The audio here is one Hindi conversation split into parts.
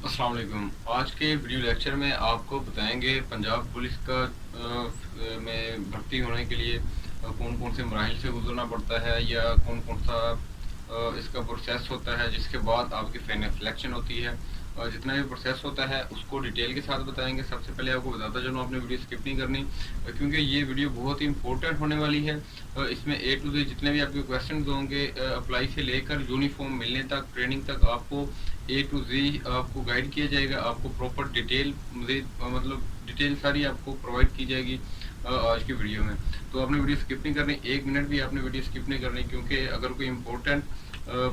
अस्सलाम वालेकुम। आज के वीडियो लेक्चर में आपको बताएंगे पंजाब पुलिस का में भर्ती होने के लिए कौन कौन से मराहिल से गुजरना पड़ता है या कौन कौन सा इसका प्रोसेस होता है जिसके बाद आपकी फाइनल सिलेक्शन होती है। जितना भी प्रोसेस होता है उसको डिटेल के साथ बताएंगे। सबसे पहले आपको बताता चलूँ, आपने वीडियो स्किप नहीं करनी क्योंकि ये वीडियो बहुत ही इंपॉर्टेंट होने वाली है। इसमें ए टू जेड जितने भी आपके क्वेश्चन होंगे अप्लाई से लेकर यूनिफॉर्म मिलने तक, ट्रेनिंग तक, आपको ए टू जी आपको गाइड किया जाएगा। आपको प्रॉपर डिटेल मतलब डिटेल सारी आपको प्रोवाइड की जाएगी आज की वीडियो में। तो आपने वीडियो स्किप नहीं करनी, एक मिनट भी आपने वीडियो स्किप नहीं करनी, क्योंकि अगर कोई इम्पोर्टेंट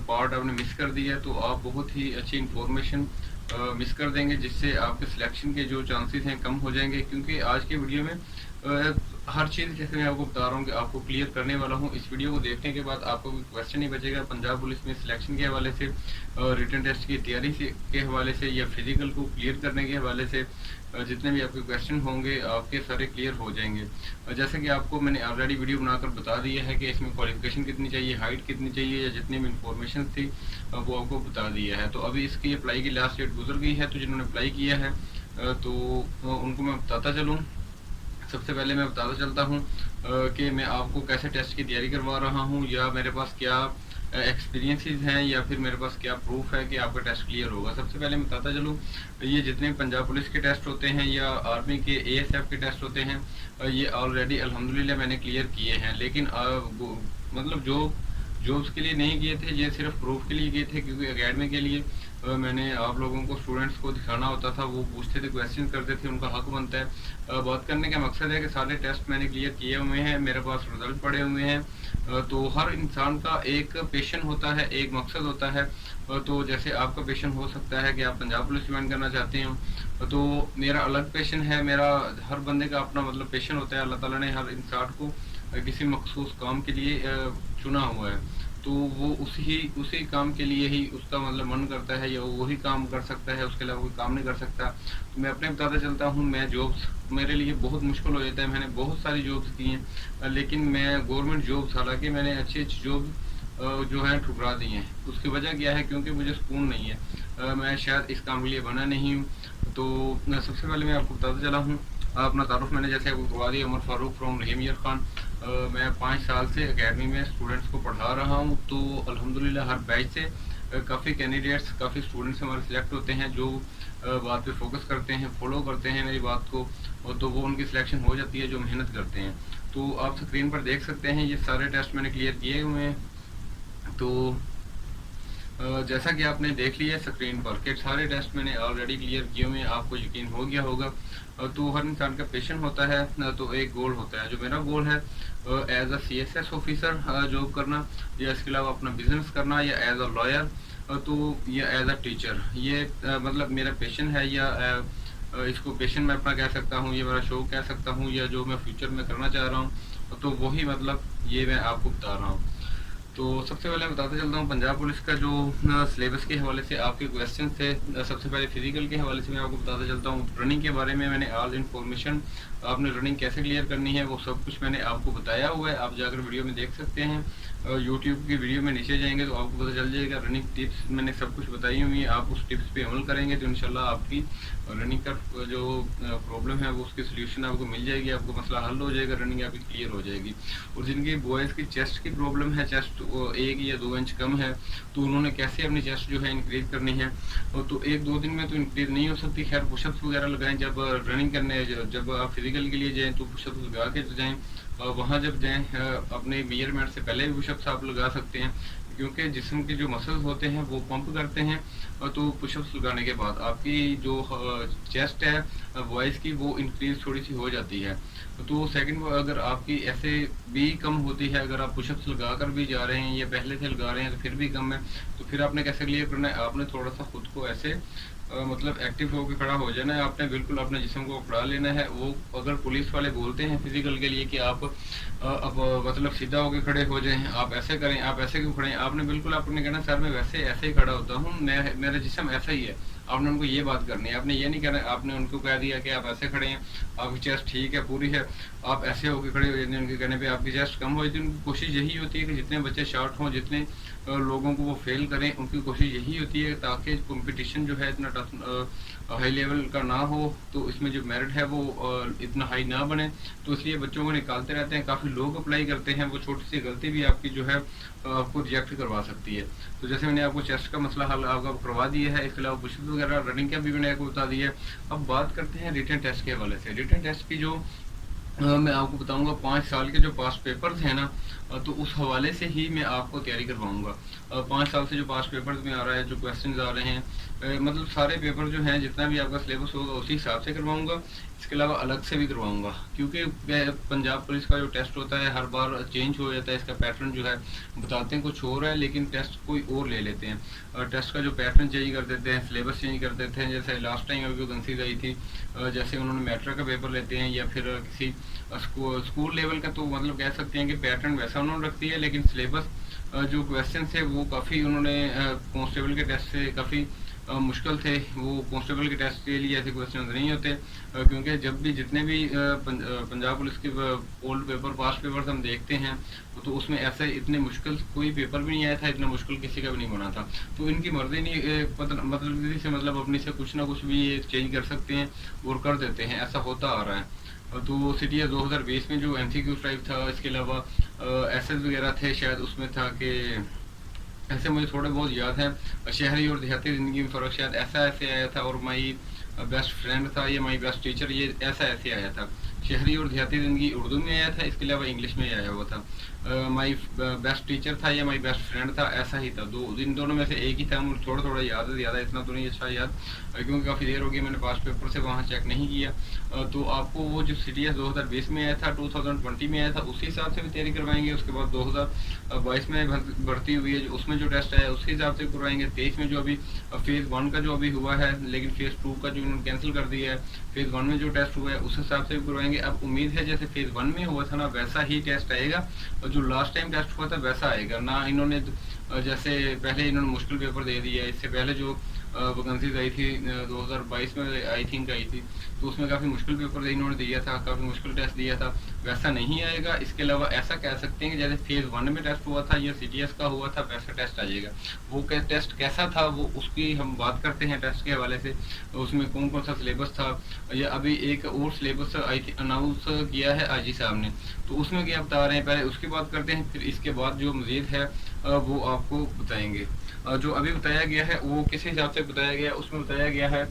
पार्ट आपने मिस कर दिया तो आप बहुत ही अच्छी इंफॉर्मेशन मिस कर देंगे, जिससे आपके सिलेक्शन के जो चांसेस हैं कम हो जाएंगे। क्योंकि आज की वीडियो में हर चीज़ जैसे मैं आपको बता रहा हूँ कि आपको क्लियर करने वाला हूँ। इस वीडियो को देखने के बाद आपको कोई क्वेश्चन नहीं बचेगा पंजाब पुलिस में सिलेक्शन के हवाले से, रिटन टेस्ट की तैयारी से के हवाले से या फिजिकल को क्लियर करने के हवाले से। जितने भी आपके क्वेश्चन होंगे आपके सारे क्लियर हो जाएंगे। जैसे कि आपको मैंने ऑलरेडी वीडियो बनाकर बता दिया है कि इसमें क्वालिफिकेशन कितनी चाहिए, हाइट कितनी चाहिए, या जितनी भी इंफॉर्मेशन थी वो आपको बता दिया है। तो अभी इसकी अप्लाई की लास्ट डेट गुजर गई है, तो जिन्होंने अप्लाई किया है तो उनको मैं बताता चलूँ। सबसे पहले मैं बताता चलता हूँ कि मैं आपको कैसे टेस्ट की तैयारी करवा रहा हूँ, या मेरे पास क्या एक्सपीरियंसेस हैं, या फिर मेरे पास क्या प्रूफ है कि आपका टेस्ट क्लियर होगा। सबसे पहले मैं बताता चलूँ, ये जितने पंजाब पुलिस के टेस्ट होते हैं या आर्मी के एएसएफ के टेस्ट होते हैं, ये ऑलरेडी अल्हम्दुलिल्लाह मैंने क्लियर किए हैं। लेकिन मतलब जो जॉब्स के लिए नहीं किए थे, ये सिर्फ प्रूफ के लिए किए थे, क्योंकि एकेडमी के लिए मैंने आप लोगों को, स्टूडेंट्स को दिखाना होता था। वो पूछते थे, क्वेश्चन करते थे, उनका हक बनता है। बात करने का मकसद है कि सारे टेस्ट मैंने क्लियर किए हुए हैं, मेरे पास रिजल्ट पड़े हुए हैं। तो हर इंसान का एक पैशन होता है, एक मकसद होता है। तो जैसे आपका पैशन हो सकता है कि आप पंजाब पुलिस ज्वाइन करना चाहते हो, तो मेरा अलग पैशन है। मेरा हर बंदे का अपना मतलब पैशन होता है। अल्लाह ताला ने हर इंसान को किसी मखसूस काम के लिए चुना हुआ है, तो वो उसी काम के लिए ही उसका मतलब मन करता है, या वो वही काम कर सकता है, उसके अलावा कोई काम नहीं कर सकता। तो मैं अपने बताता चलता हूँ, मैं जॉब्स मेरे लिए बहुत मुश्किल हो जाता है। मैंने बहुत सारी जॉब्स की हैं, लेकिन मैं गवर्नमेंट जॉब्स, हालांकि मैंने अच्छी अच्छी जॉब जो है ठुकरा दी हैं। उसकी वजह क्या है? क्योंकि मुझे सुकून नहीं है। मैं शायद इस काम के लिए बना नहीं हूँ। तो सबसे पहले मैं आपको बताता चला हूँ, अपना तारुफ मैंने जैसे आपको करवा दिया, उमर फारूक फ्रॉम रहीम यार खान। मैं 5 साल से एकेडमी में स्टूडेंट्स को पढ़ा रहा हूँ। तो अल्हम्दुलिल्लाह हर बैच से काफ़ी कैंडिडेट्स, काफ़ी स्टूडेंट्स हमारे सिलेक्ट होते हैं, जो बात पे फोकस करते हैं, फॉलो करते हैं मेरी बात को, और तो वो उनकी सिलेक्शन हो जाती है जो मेहनत करते हैं। तो आप स्क्रीन पर देख सकते हैं, ये सारे टेस्ट मैंने क्लियर किए हुए हैं। तो जैसा कि आपने देख लिया स्क्रीन पर कि सारे टेस्ट मैंने ऑलरेडी क्लियर किए हुए हैं, आपको यकीन हो गया होगा। तो हर इंसान का पैशन होता है ना, तो एक गोल होता है। जो मेरा गोल है as a CSS officer job करना, या इसके अलावा अपना बिजनेस करना, या एज अ लॉयर, तो या एज अ टीचर। ये मतलब मेरा पैशन है, या इसको पैशन मैं अपना कह सकता हूँ, ये मेरा शौक कह सकता हूँ, या जो मैं फ्यूचर में करना चाह रहा हूँ, तो वही मतलब ये मैं आपको बता रहा हूँ। तो सबसे पहले बताते चलता हूँ पंजाब पुलिस का जो सिलेबस के हवाले से आपके क्वेश्चन थे। सबसे पहले फिजिकल के हवाले से मैं आपको बताते चलता हूँ। रनिंग के बारे में मैंने ऑल इन्फॉर्मेशन, आपने रनिंग कैसे क्लियर करनी है वो सब कुछ मैंने आपको बताया हुआ है। आप जाकर वीडियो में देख सकते हैं। यूट्यूब की वीडियो में नीचे जाएंगे तो आपको पता चल जाएगा। रनिंग टिप्स मैंने सब कुछ बताई हुई है, आप उस टिप्स पे अमल करेंगे तो इंशाल्लाह आपकी रनिंग का जो प्रॉब्लम है वो उसकी सोल्यूशन आपको मिल जाएगी, आपको मसला हल हो जाएगा, रनिंग आपकी क्लियर हो जाएगी। और जिनकी बॉयज़ की चेस्ट की प्रॉब्लम है, चेस्ट 1 या 2 इंच कम है, तो उन्होंने कैसे अपनी चेस्ट जो है इंक्रीज करनी है, तो 1-2 दिन में तो इंक्रीज नहीं हो सकती। खैर पुशअप्स वगैरह लगाएं, जब रनिंग करने, जब आप फिजिकल के लिए जाएँ तो पुशअप्स लगा के जाएँ। वहाँ जब जाएँ अपने मेजरमेंट से पहले भी पुशअप्स आप लगा सकते हैं, क्योंकि जिस्म के जो मसल्स होते हैं वो पंप करते हैं। तो पुशअप्स लगाने के बाद आपकी जो चेस्ट है वॉइस की, वो इंक्रीज थोड़ी सी हो जाती है। तो सेकंड, अगर आपकी ऐसे भी कम होती है, अगर आप पुशअप्स लगा कर भी जा रहे हैं या पहले से लगा रहे हैं तो फिर भी कम है, तो फिर आपने कैसे क्लियर करना है? आपने थोड़ा सा खुद को ऐसे मतलब एक्टिव होकर खड़ा हो जाना है। आपने बिल्कुल अपने जिस्म को खड़ा लेना है। वो अगर पुलिस वाले बोलते हैं फिजिकल के लिए कि आप अब मतलब सीधा होकर खड़े हो जाएं, आप ऐसे करें, आप ऐसे क्यों खड़े हैं? आपने बिल्कुल आपने कहना सर मैं वैसे ऐसे ही खड़ा होता हूँ, मैं मेरा जिस्म ऐसा ही है। आपने उनको ये बात करनी है, आपने ये नहीं कहना, आपने उनको कह दिया कि आप ऐसे खड़े हैं, आपकी चेस्ट ठीक है, पूरी है, आप ऐसे होके खड़े हो जाते हैं। उनके कहने पे आपकी चेस्ट कम हो जाती है। उनकी कोशिश यही होती है कि जितने बच्चे शॉर्ट हों, जितने लोगों को वो फेल करें, उनकी कोशिश यही होती है ताकि कंपटीशन जो है इतना टफ हाई लेवल का ना हो, तो इसमें जो मेरिट है वो इतना हाई ना बने। तो इसलिए बच्चों को निकालते रहते हैं, काफ़ी लोग अप्लाई करते हैं। वो छोटी सी गलती भी आपकी जो है आपको रिजेक्ट करवा सकती है। तो जैसे मैंने आपको चेस्ट का मसला हल आपका करवा दिया है, इसके अलावा पुशअप वगैरह रनिंग का भी मैंने आपको बता दिया है। अब बात करते हैं रिटन टेस्ट के हवाले से। रिटन टेस्ट की जो मैं आपको बताऊंगा 5 साल के जो पास्ट पेपर्स हैं ना, तो उस हवाले से ही मैं आपको तैयारी करवाऊंगा। 5 साल से जो पास्ट पेपर्स में आ रहा है, जो क्वेश्चंस आ रहे हैं, मतलब सारे पेपर जो हैं, जितना भी आपका सिलेबस होगा उसी हिसाब से करवाऊंगा। इसके अलावा अलग से भी करवाऊंगा, क्योंकि पंजाब पुलिस का जो टेस्ट होता है हर बार चेंज हो जाता है। इसका पैटर्न जो है बताते हैं कुछ और है, लेकिन टेस्ट कोई और ले लेते हैं। टेस्ट का जो पैटर्न चेंज कर देते हैं, सिलेबस चेंज कर देते हैं। जैसे लास्ट टाइम अभी वैकेंसीज आई थी, जैसे उन्होंने मैट्रिक का पेपर लेते हैं या फिर किसी स्कूल लेवल का, तो मतलब कह सकते हैं कि पैटर्न वैसा उन्होंने रख दिया है, लेकिन सिलेबस जो क्वेश्चन थे वो काफ़ी उन्होंने कांस्टेबल के टेस्ट से काफ़ी मुश्किल थे। वो कांस्टेबल के टेस्ट के लिए ऐसे क्वेश्चन नहीं होते, क्योंकि जब भी जितने भी पंजाब पुलिस के ओल्ड पेपर पास्ट पेपर्स हम देखते हैं, तो उसमें ऐसे इतने मुश्किल कोई पेपर भी नहीं आया था, इतना मुश्किल किसी का भी नहीं बना था। तो इनकी मर्जी नहीं, मतलब से मतलब अपनी से कुछ ना कुछ भी ये चेंज कर सकते हैं और कर देते हैं, ऐसा होता आ रहा है। तो सीटीएस 2020 में जो एमसीक्यू टाइप था, इसके अलावा एसएस वगैरह थे, शायद उसमें था कि ऐसे मुझे थोड़े बहुत याद हैं। शहरी और देहाती ज़िंदगी में फ़र्क, शायद ऐसा ऐसे आया था। और माई बेस्ट फ्रेंड था या माई बेस्ट टीचर, ये ऐसा ऐसे आया था। शहरी और देहाती ज़िंदगी उर्दू में आया था, इसके अलावा इंग्लिश में आया हुआ था। माई बेस्ट टीचर था या माई बेस्ट फ्रेंड था, ऐसा ही था। इन दोनों में से एक ही था। मुझे थोड़ा थोड़ा याद है, ज़्यादा इतना तो नहीं अच्छा याद, क्योंकि काफ़ी देर हो गई मैंने पास्ट पेपर से वहाँ चेक नहीं किया। तो आपको वो जो सीटीएस 2020 में आया था, 2020 में आया था, उसी हिसाब से भी तैयारी करवाएंगे। उसके बाद 2022 में भर्ती हुई है, उसमें जो टेस्ट आया उसी हिसाब से करवाएंगे। 23 में जो अभी फेज़ 1 का जो अभी हुआ है, लेकिन फेज़ 2 का जो उन्होंने कैंसिल कर दिया है, फेज़ 1 में जो टेस्ट हुआ है उस हिसाब से भी करवाएंगे। अब उम्मीद है जैसे फेज़ 1 में हुआ था ना, वैसा ही टेस्ट आएगा, और जो लास्ट टाइम टेस्ट हुआ था वैसा आएगा ना। इन्होंने जैसे पहले इन्होंने मुश्किल पेपर दे दिया, इससे पहले जो वैकेंसीज आई थी 2022 में आई थिंक आई थी, तो उसमें काफ़ी मुश्किल पेपर इन्होंने दिया था, काफ़ी मुश्किल टेस्ट दिया था, वैसा नहीं आएगा। इसके अलावा ऐसा कह सकते हैं कि जैसे फेज़ 1 में टेस्ट हुआ था या सीटीएस का हुआ था, वैसा टेस्ट आ जाएगा। वो टेस्ट कैसा था वो उसकी हम बात करते हैं टेस्ट के हवाले से। उसमें कौन कौन सा सिलेबस था, या अभी एक और सिलेबस अनाउंस किया है आईजी साहब ने, तो उसमें क्या बता रहे हैं, पहले उसकी बात करते हैं, फिर इसके बाद जो मज़ीद है वो आपको बताएंगे। जो अभी बताया गया है वो किस हिसाब से बताया गया है, उसमें बताया गया है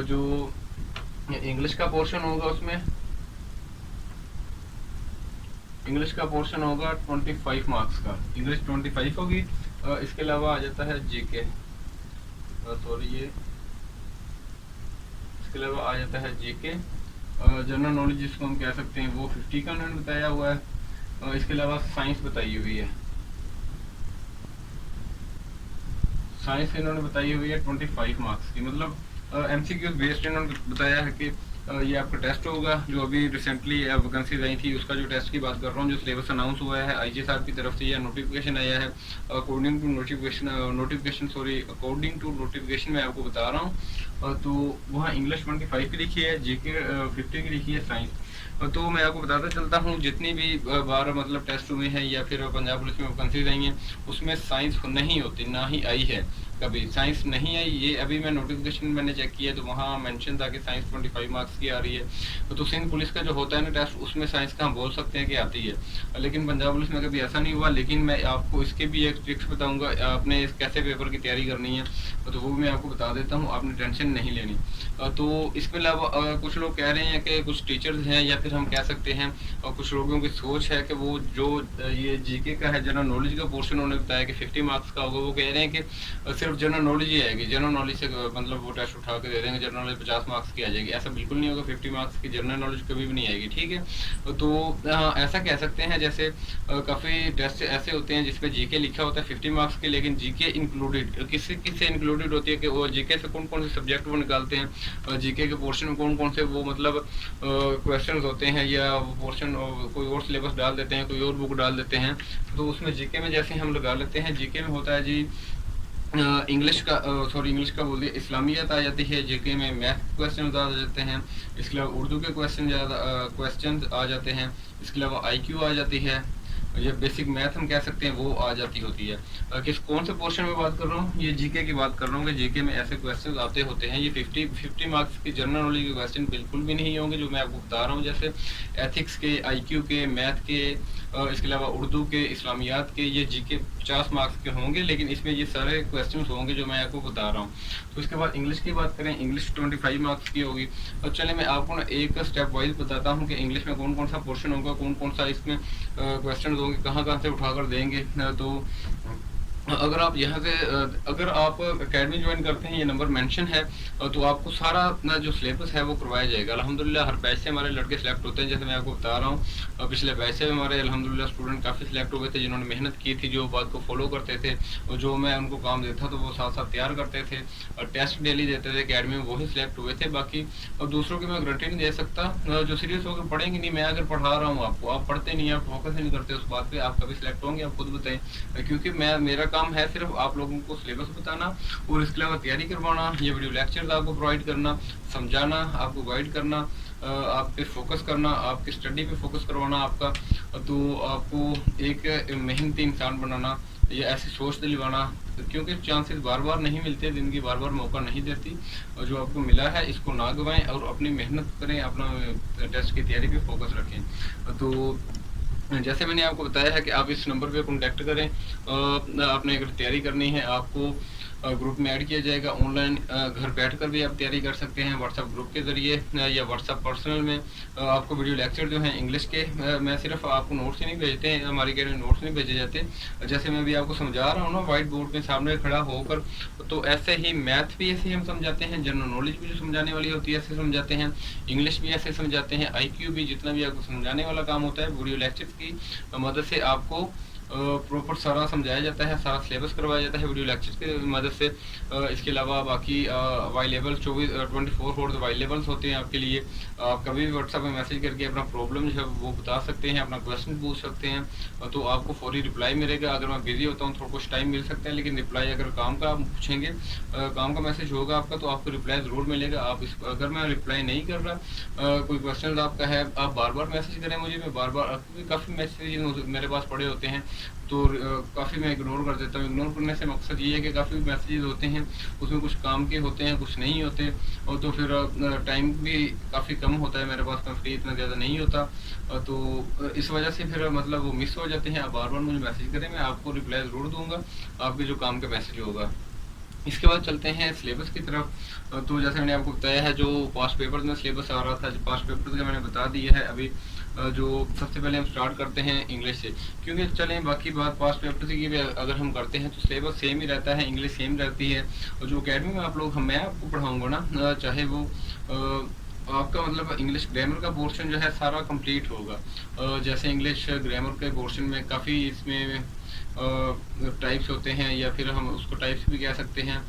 जो इंग्लिश का पोर्शन होगा, उसमें इंग्लिश का पोर्शन होगा 25 मार्क्स का, इंग्लिश 25 होगी। इसके अलावा आ जाता है जीके, सॉरी ये इसके अलावा आ जाता है जीके, जनरल नॉलेज जिसको हम कह सकते हैं, वो 50 का उन्होंने बताया हुआ है। इसके अलावा साइंस बताई हुई है, साइंस इन्होंने बताई हुई है 25 मार्क्स की, मतलब एमसीक्यू बेस्ड इन्होंने बताया है कि ये आपका टेस्ट होगा। जो अभी रिसेंटली वैकेंसीज आई थी उसका जो टेस्ट की बात कर रहा हूँ, जो सिलेबस अनाउंस हुआ है आईजी साहब की तरफ से, या नोटिफिकेशन आया है, अकॉर्डिंग टू नोटिफिकेशन मैं आपको बता रहा हूँ। तो वहाँ इंग्लिश 25 की लिखी है, जीके 50 की लिखी है, साइंस। तो मैं आपको बताता चलता हूँ, जितनी भी बार मतलब टेस्ट हुए हैं या फिर पंजाब पुलिस में वैकेंसीज आई हैं, उसमें साइंस नहीं होती, ना ही आई है कभी, साइंस नहीं आई। ये अभी मैं नोटिफिकेशन मैंने चेक किया तो वहाँ मेंशन था कि साइंस 25 मार्क्स की आ रही है। तो सिंध पुलिस का जो होता है ना टेस्ट, उसमें साइंस का हम बोल सकते हैं कि आती है, लेकिन पंजाब पुलिस में कभी ऐसा नहीं हुआ। लेकिन मैं आपको इसके भी एक ट्रिक्स बताऊँगा, आपने इस कैसे पेपर की तैयारी करनी है, तो वो भी मैं आपको बता देता हूँ, आपने टेंशन नहीं लेनी। तो इसके अलावा कुछ लोग कह रहे हैं कि कुछ टीचर्स हैं, या फिर हम कह सकते हैं और कुछ लोगों की सोच है कि वो जो ये जीके का है, जनरल नॉलेज का पोर्शन उन्होंने बताया कि 50 मार्क्स का होगा, वो कह रहे हैं कि सिर्फ सिर्फ जनरल नॉलेज ही आएगी, जनरल नॉलेज से मतलब वो टेस्ट उठा के दे देंगे, जनरल नॉलेज 50 मार्क्स की आ जाएगी, ऐसा बिल्कुल नहीं होगा। 50 मार्क्स की जनरल नॉलेज कभी भी नहीं आएगी, ठीक है। तो ऐसा कह सकते हैं जैसे काफ़ी टेस्ट ऐसे होते हैं जिसपे जीके लिखा होता है 50 मार्क्स के, लेकिन जीके इंक्लूडेड किससे किससे इंक्लूडेड होती है कि वो जीके से कौन कौन से सब्जेक्ट वो निकालते हैं, जीके के पोर्शन में कौन कौन से वो मतलब क्वेश्चन होते हैं, या वो पोर्शन कोई और सिलेबस डाल देते हैं, कोई और बुक डाल देते हैं। तो उसमें जीके में जैसे हम लगा लेते हैं, जीके में होता है जी इंग्लिश का इंग्लिश का बोल दिया, इस्लामियत आ जाती है, जीके में मैथ क्वेश्चन आ जाते हैं, इसके अलावा उर्दू के क्वेश्चन आ जाते हैं, इसके अलावा आईक्यू आ जाती है, ये बेसिक मैथ हम कह सकते हैं वो आ जाती होती है। किस कौन से पोर्शन में बात कर रहा हूँ, ये जीके की बात कर रहा हूँ कि जीके में ऐसे क्वेश्चन आते होते हैं। ये 50 मार्क्स की जनरल नॉलेज के क्वेश्चन बिल्कुल भी नहीं होंगे जो मैं आपको बता रहा हूँ, जैसे एथिक्स के, आईक्यू के, मैथ के, इसके अलावा उर्दू के, इस्लामियात के, ये जीके 50 मार्क्स के होंगे, लेकिन इसमें ये सारे क्वेश्चन होंगे जो मैं आपको बता रहा हूँ। तो इसके बाद इंग्लिश की बात करें, इंग्लिश 25 मार्क्स की होगी। और चले मैं आपको ना एक स्टेप वाइज बताता हूँ कि इंग्लिश में कौन कौन सा पोर्शन होगा, कौन कौन सा इसमें क्वेश्चन होंगे, कहाँ कहाँ से उठाकर देंगे। तो अगर आप यहाँ से अगर आप एकेडमी ज्वाइन करते हैं, ये नंबर मेंशन है, तो आपको सारा अपना जो सिलेबस है वो करवाया जाएगा। अल्हम्दुलिल्लाह हर बैच से हमारे लड़के सिलेक्ट होते हैं, जैसे मैं आपको बता रहा हूँ पिछले बैच से हमारे अल्हम्दुलिल्लाह स्टूडेंट काफ़ी सिलेक्ट हुए थे जिन्होंने मेहनत की थी, जो बात को फॉलो करते थे, और जो मैं उनको काम देता तो वो साथ साथ तैयार करते थे और टेस्ट डेली देते थे एकेडमी में, वही सिलेक्ट हुए थे। बाकी और दूसरों की मैं गारंटी नहीं दे सकता, जो सीरियस होकर पढ़ेंगे नहीं, मैं अगर पढ़ा रहा हूँ आपको, आप पढ़ते नहीं, आप फोकस नहीं करते उस बात पर, आप कभी सिलेक्ट होंगे आप खुद बताएं, क्योंकि मेरा काम है सिर्फ आप लोगों को सिलेबस बताना और इसके अलावा तैयारी करवाना, ये वीडियो लेक्चर्स आपको प्रोवाइड करना, समझाना, आपको गाइड करना, आप पे फोकस करना, आपकी स्टडी पे फोकस करवाना आपका, तो आपको एक मेहनती इंसान बनाना, या ऐसी सोच दिलवाना, क्योंकि चांसेस बार बार नहीं मिलते, जिंदगी बार बार मौका नहीं देती, और जो आपको मिला है इसको ना गवाएं और अपनी मेहनत करें, अपना टेस्ट की तैयारी पे फोकस रखें। तो जैसे मैंने आपको बताया है कि आप इस नंबर पे कांटेक्ट करें, आपने अगर तैयारी करनी है आपको ग्रुप में ऐड किया जाएगा, ऑनलाइन घर बैठकर भी आप तैयारी कर सकते हैं व्हाट्सएप ग्रुप के ज़रिए, या व्हाट्सएप पर्सनल में आपको वीडियो लेक्चर जो हैं इंग्लिश के, मैं सिर्फ आपको नोट्स ही नहीं भेजते हैं, हमारी अकेडमी नोट्स नहीं भेजे जाते, जैसे मैं भी आपको समझा रहा हूँ ना व्हाइट बोर्ड में सामने खड़ा होकर, तो ऐसे ही मैथ भी ऐसे ही हम समझाते हैं, जनरल नॉलेज भी जो समझाने वाली होती है ऐसे समझाते हैं, इंग्लिश भी ऐसे समझाते हैं, आईक्यू भी, जितना भी आपको समझाने वाला काम होता है वीडियो लेक्चर्स की मदद से आपको प्रॉपर सारा समझाया जाता है, सारा सिलेबस करवाया जाता है वीडियो लेक्चर्स की मदद से। इसके अलावा बाकी अवेलेबल 24 आवर्स अवेलेबल्स होते हैं आपके लिए, आप कभी भी व्हाट्सएप में मैसेज करके अपना प्रॉब्लम जो है वो बता सकते हैं, अपना क्वेश्चन पूछ सकते हैं, तो आपको फौरी रिप्लाई मिलेगा। अगर मैं बिजी होता हूँ थोड़ा कुछ टाइम मिल सकता है, लेकिन रिप्लाई अगर काम का आप पूछेंगे, काम का मैसेज होगा आपका, तो आपको रिप्लाई ज़रूर मिलेगा। आप इस अगर मैं रिप्लाई नहीं कर रहा, कोई क्वेश्चन आपका है, आप बार बार मैसेज करें मुझे, मैं बार बार, काफ़ी मैसेज मेरे पास पड़े होते हैं, तो काफ़ी मैं इग्नोर कर देता हूँ। इग्नोर करने से मकसद ये है कि काफ़ी मैसेजेस होते हैं उसमें कुछ काम के होते हैं, कुछ नहीं होते, और तो फिर टाइम भी काफ़ी कम होता है मेरे पास, मैं फ्री इतना ज़्यादा नहीं होता, तो इस वजह से फिर मतलब वो मिस हो जाते हैं। आप बार बार मुझे मैसेज करें, मैं आपको रिप्लाई ज़रूर दूँगा, आपके जो काम का मैसेज होगा। इसके बाद चलते हैं सिलेबस की तरफ। तो जैसे मैंने आपको बताया है जो पास्ट पेपर्स में सिलेबस आ रहा था, जो पास्ट पेपर्स का मैंने बता दिया है अभी। जो सबसे पहले हम स्टार्ट करते हैं इंग्लिश से, क्योंकि चलें बाकी बात पास्ट पेपर की भी अगर हम करते हैं तो सिलेबस सेम ही रहता है, इंग्लिश सेम रहती है, और जो अकेडमी में आप लोग मैं आपको पढ़ाऊँगा ना, चाहे वो आपका मतलब इंग्लिश ग्रामर का पोर्शन जो है सारा कंप्लीट होगा। जैसे इंग्लिश ग्रामर के पोर्शन में काफ़ी इसमें टाइप्स होते हैं, या फिर हम उसको टाइप्स भी कह सकते हैं,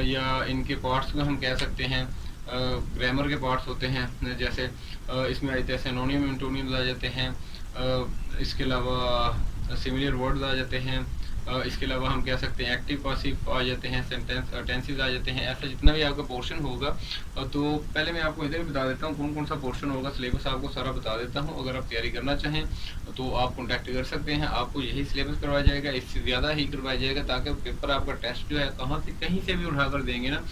या इनके पार्ट्स में हम कह सकते हैं, ग्रामर के पार्ट्स होते हैं। जैसे इसमें आते हैं सिनोनिम एंटोनिम्स आ जाते हैं, इसके अलावा सिमिलर वर्ड्स आ जाते हैं, इसके अलावा हम कह सकते हैं एक्टिव पासिव आ जाते हैं, टेंसेस आ जाते हैं। ऐसा जितना भी आपका पोर्शन होगा, तो पहले मैं आपको इधर बता देता हूँ कौन कौन सा पोर्शन होगा, सिलेबस आपको सारा बता देता हूँ। अगर आप तैयारी करना चाहें तो आप कॉन्टैक्ट कर सकते हैं, आपको यही सिलेबस करवाया जाएगा, इससे ज़्यादा ही करवाया जाएगा, ताकि पेपर आपका टेस्ट जो है कहीं से भी उठा कर देंगे ना,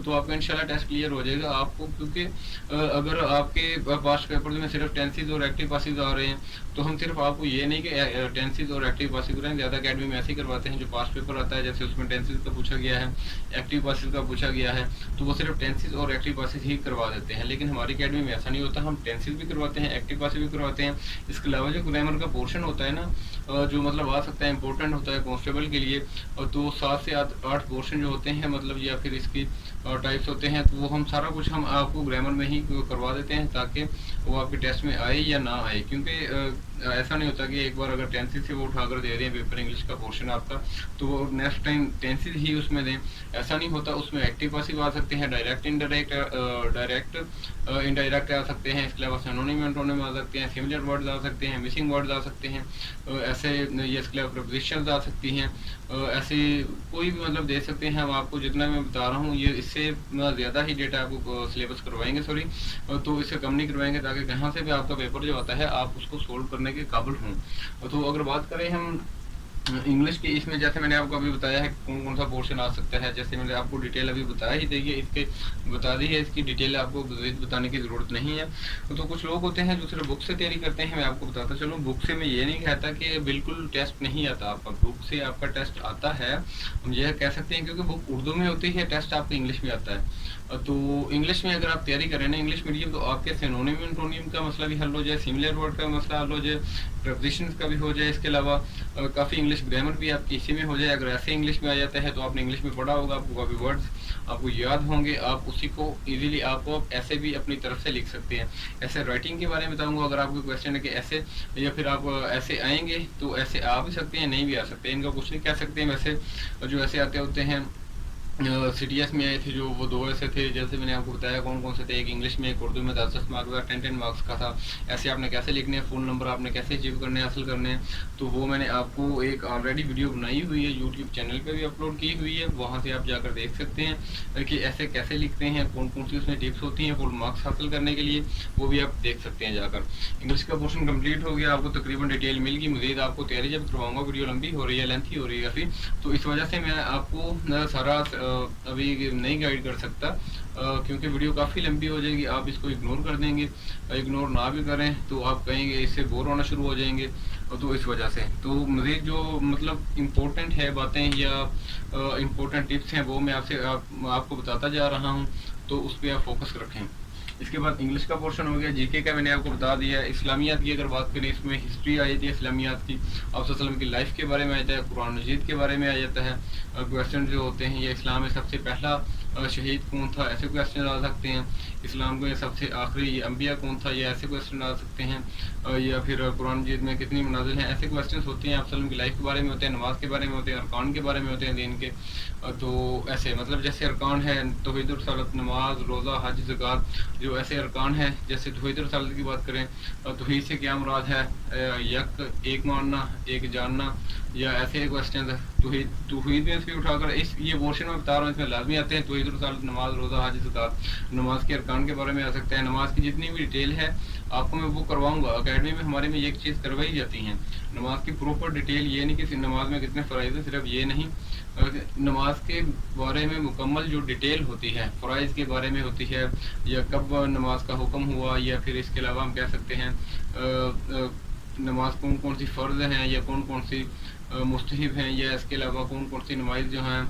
तो आपका इंशाल्लाह टेस्ट क्लियर हो जाएगा आपको। क्योंकि अगर आपके पास्ट पेपर में सिर्फ टेंसेस और एक्टिव पासिव आ रहे हैं, तो हम सिर्फ आपको ये नहीं कि टेंसेस और एक्टिव पासिव करें, ज़्यादा अकेडमी में ऐसे ही करवाते हैं जो पास्ट पेपर आता है, जैसे उसमें टेंसेस का पूछा गया है, एक्टिव पासिव का पूछा गया है, तो वो सिर्फ टेंसेस और एक्टिव पासिव ही करवा देते हैं। लेकिन हमारी अकेडमी में ऐसा नहीं होता, हम टेंसेस भी करवाते हैं, एक्टिव पासिव भी करवाते हैं। इसके अलावा जो ग्रामर का पोर्शन होता है ना, जो मतलब आ सकता है, इंपॉर्टेंट होता है कांस्टेबल के लिए, तो 7 से 8 पोर्शन जो होते हैं मतलब, या फिर इसकी टाइप्स होते हैं, तो वो हम सारा कुछ हम आपको ग्रामर में ही करवा देते हैं, ताकि वो आपके टेस्ट में आए या ना आए। क्योंकि ऐसा नहीं होता कि एक बार अगर टेंसेस से वो उठाकर दे रहे हैं पेपर इंग्लिश का पोर्शन आपका, तो वो नेक्स्ट टाइम टेंसेस ही उसमें दें, ऐसा नहीं होता। उसमें एक्टिव पासिव आ सकते हैं, डायरेक्ट इनडायरेक्ट आ सकते हैं, इसके अलावा सिनोनिम एंटोनिम आ सकते हैं, सिमिलर वर्ड्स आ सकते हैं, मिसिंग वर्ड्स आ सकते हैं, ऐसे ये इसके अलावा प्रपोजिशंस आ सकती हैं, ऐसे कोई भी मतलब दे सकते हैं। हम आपको जितना मैं बता रहा हूँ, ये इससे ज़्यादा ही डेटा आपको सिलेबस करवाएंगे, सॉरी, तो इससे कम नहीं करवाएंगे, ताकि कहाँ से भी आपका पेपर जो आता है आप उसको सोल्व करने के काबिल हों। तो अगर बात करें हम इंग्लिश की, इसमें जैसे मैंने आपको अभी बताया है कौन कौन सा पोर्शन आ सकता है, जैसे मैंने आपको डिटेल अभी बताया ही देखिए, इसके बता दी है, इसकी डिटेल आपको बताने की ज़रूरत नहीं है। तो कुछ लोग होते हैं जो सिर्फ बुक से तैयारी करते हैं, मैं आपको बताता चलूँ, बुक से मैं ये नहीं कहता कि बिल्कुल टेस्ट नहीं आता आपका, बुक से आपका टेस्ट आता है, हम यह कह सकते हैं, क्योंकि बुक उर्दू में होती है, टेस्ट आपको इंग्लिश में आता है। तो इंग्लिश में अगर आप तैयारी करें ना इंग्लिश मीडियम, तो आपके सिनोनिम एंटोनिम का मसला भी हल हो जाए, सिमिलर वर्ड का मसला हल हो जाए, प्रपोजिशंस का भी हो जाए, इसके अलावा काफ़ी इंग्लिश ग्रामर भी आपकी इसी में हो जाए। अगर ऐसे इंग्लिश में आ जाता है तो आपने इंग्लिश में पढ़ा होगा, आपको काफ़ी वर्ड्स आपको याद होंगे, आप उसी को इजीली आपको ऐसे भी अपनी तरफ से लिख सकते हैं। ऐसे राइटिंग के बारे में बताऊंगा, अगर आपको क्वेश्चन है कि ऐसे या फिर आप ऐसे आएंगे, तो ऐसे आ भी सकते हैं, नहीं भी आ सकते, इनका कुछ नहीं कह सकते हैं। वैसे जो ऐसे आते होते हैं CTS में आए थे जो, वो 2 ऐसे थे, जैसे मैंने आपको बताया कौन कौन से थे, एक इंग्लिश में एक उर्दू में 10-10 मार्क्स का, 10-10 मार्क्स का था। ऐसे आपने कैसे लिखने हैं, फ़ोन नंबर आपने कैसे अचीव करने हैं, हासिल करने हैं, तो वो मैंने आपको एक ऑलरेडी वीडियो बनाई हुई है, यूट्यूब चैनल पे भी अपलोड की हुई है, वहाँ से आप जाकर देख सकते हैं कि ऐसे कैसे लिखते हैं, कौन कौन सी उसमें टिप्स होती हैं फुल मार्क्स हासिल करने के लिए, वो भी आप देख सकते हैं जाकर। इंग्लिश का पोर्शन कम्प्लीट हो गया, आपको तकरीबन डिटेल मिल गई। मज़ीद आपको तैयारी जब करवाऊँगा, वीडियो लंबी हो रही है, लेंथी हो रही है काफ़ी, तो इस वजह से मैं आपको सारा अभी नहीं गाइड कर सकता, क्योंकि वीडियो काफ़ी लंबी हो जाएगी, आप इसको इग्नोर कर देंगे, इग्नोर ना भी करें तो आप कहेंगे इससे बोर होना शुरू हो जाएंगे, तो इस वजह से तो मज़ीद जो मतलब इम्पोर्टेंट है बातें या इम्पोर्टेंट टिप्स हैं, वो मैं आपको बताता जा रहा हूँ, तो उस पर आप फोकस रखें। इसके बाद इंग्लिश का पोर्शन हो गया, जीके का मैंने आपको बता दिया है। इस्लामियात की अगर बात करें, इसमें हिस्ट्री आ जाती है इस्लामियात की, आप वसल्लम की लाइफ के बारे में आ जाता है, कुरान मजीद के बारे में आ जाता है, क्वेश्चन जो होते हैं, ये इस्लाम में सबसे पहला शहीद कौन था, ऐसे क्वेश्चन आ सकते हैं। इस्लाम में सबसे आखिरी अंबिया कौन था, ये ऐसे क्वेश्चन आ सकते हैं। या फिर कुरान मजीद में कितनी मनाजिल हैं, ऐसे क्वेश्चन होते हैं। आप वसल्लम की लाइफ के बारे में होते हैं, नमाज के बारे में होते हैं, अरकान के बारे में होते हैं दीन के। तो ऐसे मतलब जैसे अरकान है तौहीद रसालत, नमाज, रोज़ा, हज, ज़कात, जो ऐसे अरकान है, जैसे तौहीद रसालत की बात करें, तौहीद से क्या मुराद है, एक मानना, एक जानना, या ऐसे क्वेश्चन तौहीद में से उठाकर ये पोर्शन में बता रहा हूँ, इसमें लाजमी आते हैं। तौहीद रसालत, नमाज, रोज़ा, हज, ज़कात, नमाज के अरकान के बारे में आ सकता है। नमाज की जितनी भी डिटेल है आपको मैं वो करवाऊंगा। अकेडमी में हमारे में एक चीज़ करवाई जाती है, नमाज की प्रॉपर डिटेल, ये नहीं कि नमाज में कितने फ़राइज़ हैं, सिर्फ ये नहीं, नमाज के बारे में मुकम्मल जो डिटेल होती है, फ़राइज़ के बारे में होती है, या कब नमाज का हुक्म हुआ, या फिर इसके अलावा हम कह सकते हैं नमाज कौन कौन सी फ़र्ज़ हैं, या कौन कौन सी मुस्तहिब हैं, या इसके अलावा कौन कौन सी नमाज जो हैं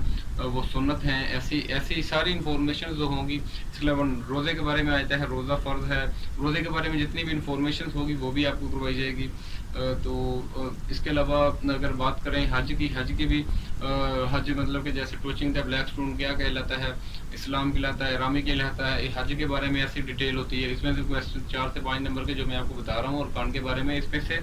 वो सुन्नत हैं, ऐसी ऐसी सारी इंफॉर्मेशन जो होंगी। इसके अलावा रोज़े के बारे में आता है, रोज़ा फ़र्ज़ है, रोज़े के बारे में जितनी भी इंफॉर्मेशन होगी वो भी आपको करवाई जाएगी। तो इसके अलावा अगर बात करें हज की भी, हज मतलब कि जैसे टोचिंग द ब्लैक स्टोन क्या कहलाता है, इस्लाम कहलाता है, रामी कहलाता है, हज के बारे में ऐसी डिटेल होती है। इसमें से क्वेश्चन 4 से 5 नंबर के जो मैं आपको बता रहा हूँ, और कान के बारे में इसमें से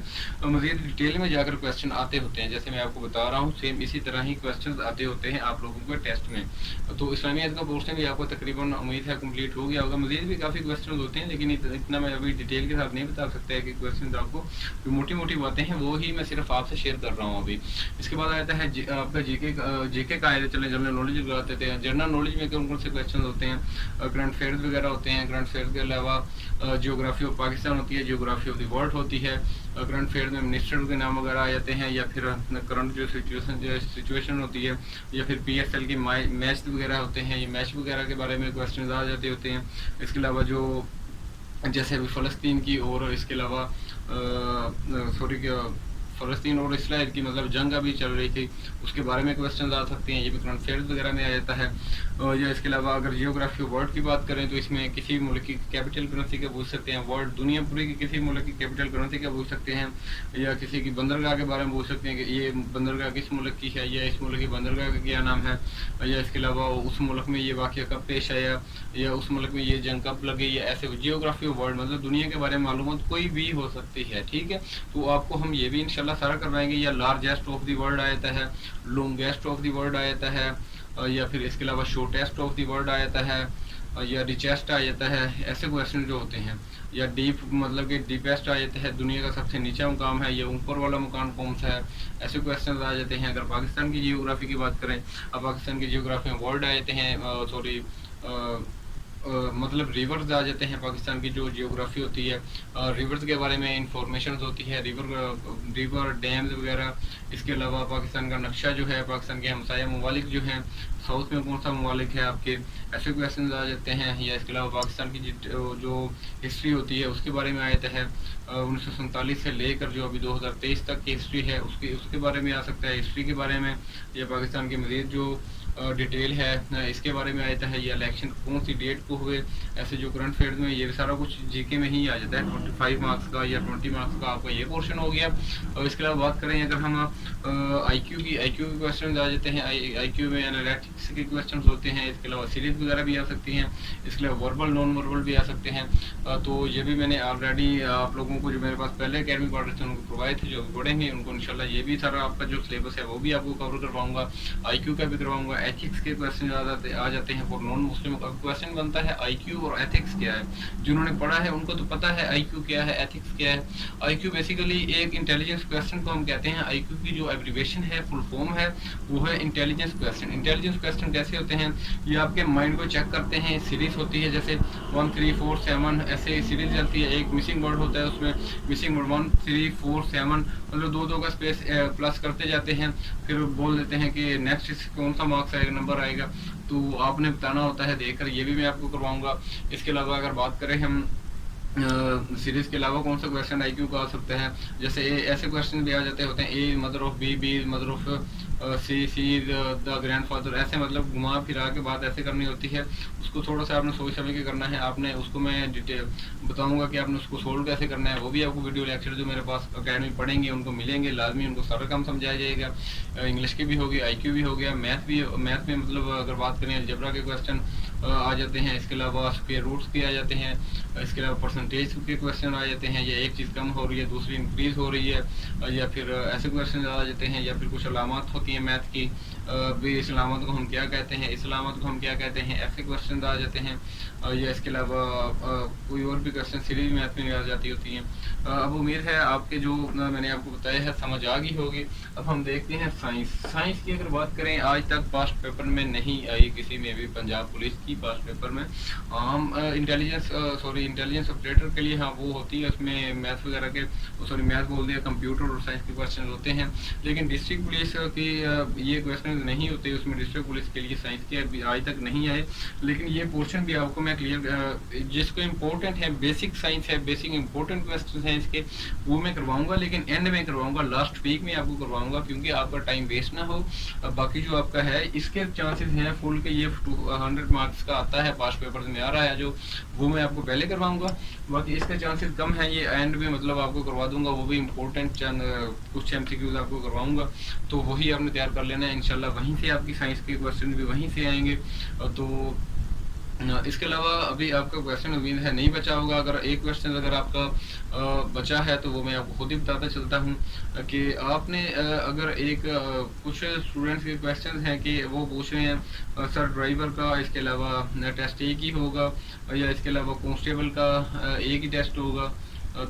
मज़ीद डिटेल में जाकर क्वेश्चन आते होते हैं। जैसे मैं आपको बता रहा हूँ, सेम इसी तरह ही क्वेश्चन आते होते हैं आप लोगों के टेस्ट में। तो इस्लामियत का पोर्शन भी आपको तकरीबन उम्मीद है कंप्लीट हो गया होगा। मज़ीद भी काफ़ी क्वेश्चन होते हैं, लेकिन इतना मैं अभी डिटेल के साथ नहीं बता सकता है कि क्वेश्चन आपको जो मोटी मोटी बातें हैं वो ही मैं सिर्फ आपसे शेयर कर रहा हूँ अभी। इसके बाद आता है आपका जीके का आए चले, जनरल नॉलेज लगाते थे। जनरल नॉलेज में कौन कौन से क्वेश्चन होते हैं, करंट अफेयर्स वगैरह होते हैं। करंट अफेयर्स के अलावा जियोग्राफी ऑफ पाकिस्तान होती है, जियोग्राफी ऑफ द वर्ल्ड होती है। करंट अफेयर्स में मिनिस्टर के नाम वगैरह आ जाते हैं, या फिर करंट जो सिचुएशन होती है, या फिर PSL के मैच वगैरह होते हैं, ये मैच वगैरह के बारे में क्वेश्चन आ जाते होते हैं। इसके अलावा जो जैसे अभी फ़लस्तीन की, और इसके अलावा फ़लस्तीन और इसराइल की मतलब जंग अभी चल रही थी, उसके बारे में क्वेश्चन आ सकते हैं, ये भी करंट अफेयर्स वगैरह में आ जाता है। या इसके अलावा अगर जियोग्राफी वर्ल्ड की बात करें तो इसमें किसी मुल्क की कैपिटल करेंसी का पूछ सकते हैं, वर्ल्ड दुनिया पूरी की किसी मुल्क की कैपिटल करेंसी का पूछ सकते हैं, या किसी की बंदरगाह के बारे में पूछ सकते हैं कि ये बंदरगाह किस मुल्क की है, या इस मुल्क की बंदरगाह का क्या नाम है, या इसके अलावा उस मुल्क में ये वाक़या कब पेश आया, या उस मुल्क में ये जंग कब लगी, या ऐसे जियोग्राफी वर्ल्ड मतलब दुनिया के बारे में मालूमात कोई भी हो सकती है, ठीक है। तो आपको हम ये भी इंशाल्लाह सारा करवाएंगे। या लार्जेस्ट ऑफ द वर्ल्ड आ जाता है, लॉन्गेस्ट ऑफ द वर्ल्ड आ जाता है, या फिर इसके अलावा शॉर्टेस्ट ऑफ द वर्ल्ड आ जाता है, या रिचेस्ट आ जाता है, ऐसे क्वेश्चन जो होते हैं। या डीप मतलब कि डीपेस्ट आ जाता है, दुनिया का सबसे नीचा मुकाम है, या ऊपर वाला मुकाम कौन सा है, ऐसे क्वेश्चन आ जाते हैं। अगर पाकिस्तान की जियोग्राफी की बात करें, अब पाकिस्तान की जियोग्राफी में वर्ल्ड आ जाते हैं, सॉरी मतलब रिवर्स आ जाते हैं। पाकिस्तान की जो जियोग्राफी होती है, रिवर्स के बारे में इंफॉर्मेशन होती है, रिवर डैम्स वगैरह। इसके अलावा पाकिस्तान का नक्शा जो है, पाकिस्तान के हमसाया ममालिक जो हैं, साउथ में कौन सा ममालिक है आपके, ऐसे क्वेश्चन आ जाते हैं। या इसके अलावा पाकिस्तान की जो हिस्ट्री होती है उसके बारे में आ जाता है, 1947 से लेकर जो अभी 2023 तक की हिस्ट्री है उसके बारे में आ सकता है, हिस्ट्री के बारे में। या पाकिस्तान की मज़ीद जो डिटेल है इसके बारे में आ जाता है, या इलेक्शन कौन सी डेट को हुए, ऐसे जो करंट अफेयर्स में ये सारा कुछ जीके में ही आ जाता है। 25 मार्क्स का या 20 मार्क्स का आपका ये पोर्शन हो गया। और इसके अलावा बात करें अगर हम आईक्यू के क्वेश्चन आ जाते हैं, आईक्यू में एनालिटिक्स के क्वेश्चन होते हैं। इसके अलावा सीरीज वगैरह भी आ सकती हैं, इसके अलावा वर्बल नॉन वर्बल भी आ सकते हैं। तो ये भी मैंने ऑलरेडी आप लोगों को जो मेरे पास पहले अकेडमी पढ़ रहे थे उनको करवाए थे, जो पढ़ेंगे उनको इंशाल्लाह ये भी सारा आपका जो सिलेबस है वो भी आपको कवर करवाऊंगा, आईक्यू का भी करवाऊंगा। एथिक्स के क्वेश्चन आ जाते हैं फॉर नॉन मुस्लिम। अब क्वेश्चन बनता है आईक्यू और एथिक्स क्या है। जिन्होंने पढ़ा है उनको तो पता है आईक्यू क्या है, एथिक्स क्या है। आईक्यू बेसिकली एक इंटेलिजेंस क्वेश्चन को हम कहते हैं। आईक्यू की जो एब्रीविएशन है, फुल फॉर्म है, वो है इंटेलिजेंस क्वेश्चन। इंटेलिजेंस क्वेश्चन कैसे होते हैं, ये आपके माइंड को चेक करते हैं। सीरीज होती है जैसे 1 3 4 7 ऐसे सीरीज चलती है। एक मिसिंग वर्ड होता है, उसमें मिसिंग वर्ड 1 3 4 7 मतलब दो का स्पेस प्लस करते जाते हैं, फिर बोल देते हैं कि नेक्स्ट कौन सा मार्क्स आएगा, नंबर आएगा, तो आपने बताना होता है देखकर। ये भी मैं आपको करवाऊंगा। इसके अलावा अगर बात करें हम सीरीज के अलावा कौन सा क्वेश्चन आईक्यू का आ सकता है, जैसे ऐसे क्वेश्चन भी आ जाते होते हैं, A mother of B, B mother of C the grandfather, ऐसे मतलब घुमा फिरा के बात ऐसे करनी होती है। उसको थोड़ा सा आपने सोच समझ के करना है। आपने उसको मैं डिटेल बताऊंगा कि आपने उसको सोल्व कैसे करना है। वो भी आपको वीडियो लेक्चर जो मेरे पास अकेडमी पढ़ेंगे उनको मिलेंगे, लाजमी उनको सारा काम समझाया जाएगा। इंग्लिश की भी होगी, आईक्यू भी हो गया, मैथ में मतलब अगर बात करें अलजेब्रा के क्वेश्चन आ जाते हैं। इसके अलावा स्क्वायर रूट्स भी आ जाते हैं। इसके अलावा परसेंटेज के क्वेश्चन आ जाते हैं, या एक चीज़ कम हो रही है दूसरी इंक्रीज हो रही है, या फिर ऐसे क्वेश्चन आ जाते हैं। या फिर कुछ अलामत होती हैं मैथ की, भी इस अलामत को हम क्या कहते हैं, इस अलामत को हम क्या कहते हैं, ऐसे क्वेश्चन आ जाते हैं। या इसके अलावा कोई और भी क्वेश्चन सीरीज मैथ में आ जाती होती हैं। अब उम्मीद है आपके जो मैंने आपको बताया है समझ आ गई होगी। अब हम देखते हैं साइंस की अगर बात करें, आज तक पास्ट पेपर में नहीं आई किसी में भी, पंजाब पुलिस की पास्ट पेपर में हम इंटेलिजेंस ऑपरेटर के लिए हाँ वो होती है, उसमें मैथ वगैरह के मैथ बोल दिया, कंप्यूटर और साइंस के क्वेश्चन होते हैं। लेकिन डिस्ट्रिक्ट पुलिस की ये क्वेश्चन नहीं होते उसमें, डिस्ट्रिक्ट पुलिस के लिए साइंस के आज तक नहीं आए। लेकिन ये पोर्शन भी आपको मैं क्लियर जिसको इम्पोर्टेंट है, बेसिक साइंस है, बेसिक इंपॉर्टेंट क्वेश्चन है इसके, वो मैं करवाऊंगा। लेकिन एंड में करवाऊंगा, लास्ट वीक में आपको करवाऊंगा, क्योंकि आपका टाइम वेस्ट ना हो। बाकी जो आपका है इसके चांसेस हैं फुल के, ये 100 मार्क्स का आता है, पास्ट पेपर में आ रहा है जो, वो मैं आपको पहले करवाऊंगा। बाकी इसके चांसेस कम है, ये एंड में मतलब आपको करवा दूंगा। वो भी इम्पोर्टेंट कुछ एमसीक्यूज आपको करवाऊंगा, तो वही आपने तैयार कर लेना है इंशाल्लाह। वहीं से आपकी साइंस के क्वेश्चन भी वहीं से आएंगे। तो इसके अलावा अभी आपका क्वेश्चन उम्मीद है नहीं बचा होगा। अगर एक क्वेश्चन अगर आपका बचा है तो वो मैं आपको खुद ही बताता चलता हूँ कि आपने अगर एक कुछ स्टूडेंट्स के क्वेश्चन हैं कि वो पूछ रहे हैं सर ड्राइवर का, इसके अलावा टेस्ट एक ही होगा, या इसके अलावा कांस्टेबल का एक ही टेस्ट होगा,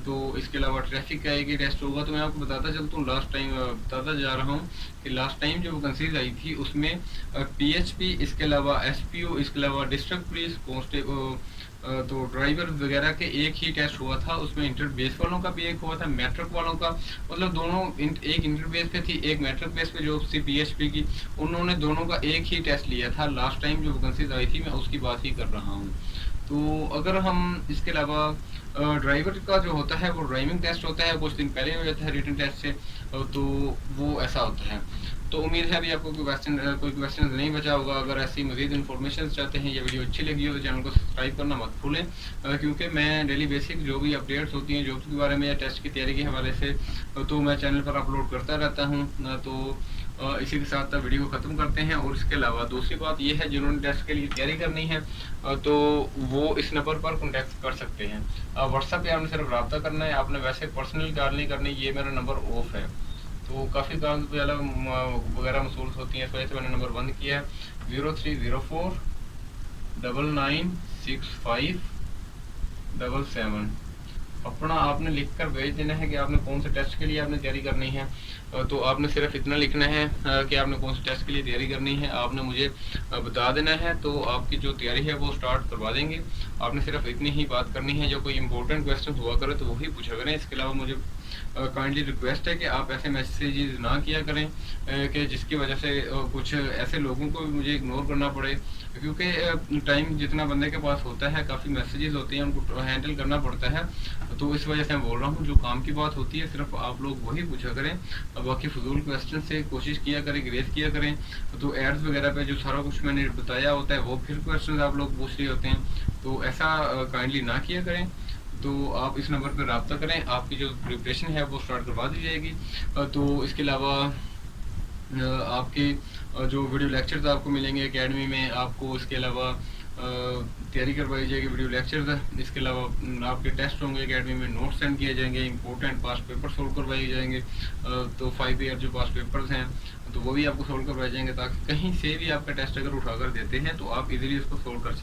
तो इसके अलावा ट्रैफिक का एक ही टेस्ट होगा। तो मैं आपको बताता चलता हूँ, लास्ट टाइम बताता जा रहा हूँ कि लास्ट टाइम जो वैकेंसीज आई थी उसमें पीएचपी, इसके अलावा एसपीओ, इसके अलावा डिस्ट्रिक्ट पुलिस कांस्टेबल, तो ड्राइवर वगैरह के एक ही टेस्ट हुआ था। उसमें इंटर बेस वालों का भी एक हुआ था, मैट्रिक वालों का, मतलब दोनों एक इंटर बेस पे थी, एक मैट्रिक बेस पे जो थी पीएचपी की, उन्होंने दोनों का एक ही टेस्ट लिया था। लास्ट टाइम जो वैकेंसीज आई थी मैं उसकी बात ही कर रहा हूँ। तो अगर हम इसके अलावा ड्राइवर का जो होता है वो ड्राइविंग टेस्ट होता है, कुछ दिन पहले हो जाता है रिटन टेस्ट से, तो वो ऐसा होता है। तो उम्मीद है अभी आपको कोई क्वेश्चन नहीं बचा होगा। अगर ऐसी मज़ीद इन्फॉर्मेशन चाहते हैं या वीडियो अच्छी लगी हो तो चैनल को सब्सक्राइब करना मत भूलें, क्योंकि मैं डेली बेसिक जो भी अपडेट्स होती हैं जॉब्स के बारे में या टेस्ट की तैयारी के हवाले से, तो मैं चैनल पर अपलोड करता रहता हूँ। तो इसी के साथ वीडियो को ख़त्म करते हैं। और इसके अलावा दूसरी बात यह है, जिन्होंने टेस्ट के लिए तैयारी करनी है तो वो इस नंबर पर कॉन्टैक्ट कर सकते हैं। व्हाट्सएप पे आपने सिर्फ रब्ता करना है, आपने वैसे पर्सनल कॉल नहीं करनी। ये मेरा नंबर ऑफ है, तो काफ़ी कॉल वगैरह मसूल होती हैं, इस वजह से मैंने नंबर बंद किया है। 0304 996577। अपना आपने लिख कर भेज देना है कि आपने कौन से टेस्ट के लिए आपने तैयारी करनी है। तो आपने सिर्फ इतना लिखना है कि आपने कौन से टेस्ट के लिए तैयारी करनी है, आपने मुझे बता देना है, तो आपकी जो तैयारी है वो स्टार्ट करवा देंगे। आपने सिर्फ इतनी ही बात करनी है, जो कोई इंपॉर्टेंट क्वेश्चन हुआ करे तो वही पूछा करें। इसके अलावा मुझे काइंडली रिक्वेस्ट है कि आप ऐसे मैसेजेस ना किया करें कि जिसकी वजह से कुछ ऐसे लोगों को भी मुझे इग्नोर करना पड़े, क्योंकि टाइम जितना बंदे के पास होता है, काफ़ी मैसेजेस होते हैं, उनको हैंडल करना पड़ता है। तो इस वजह से मैं बोल रहा हूँ, जो काम की बात होती है सिर्फ आप लोग वही पूछा करें। बाकी फजूल क्वेश्चन से कोशिश किया करें, ग्रेस किया करें। तो एड्स वगैरह पे जो सारा कुछ मैंने बताया होता है वो फिर क्वेश्चन आप लोग पूछ रहे होते हैं, तो ऐसा काइंडली ना किया करें। तो आप इस नंबर पर रब्ता करें, आपकी जो प्रिपरेशन है वो स्टार्ट करवा दी जाएगी। तो इसके अलावा आपके जो वीडियो लेक्चर्स आपको मिलेंगे एकेडमी में, आपको इसके अलावा तैयारी करवाई जाएगी वीडियो लेक्चर्स। इसके अलावा आपके टेस्ट होंगे एकेडमी में, नोट्स सेंड किए जाएंगे, इंपॉर्टेंट पास पेपर सोल्व करवाए जाएंगे। तो 5 ईयर जो पास पेपर्स हैं तो वो भी आपको सोल्व करवाए जाएंगे, ताकि कहीं से भी आपका टेस्ट अगर उठाकर देते हैं तो आप इजीली उसको सोल्व कर सकें।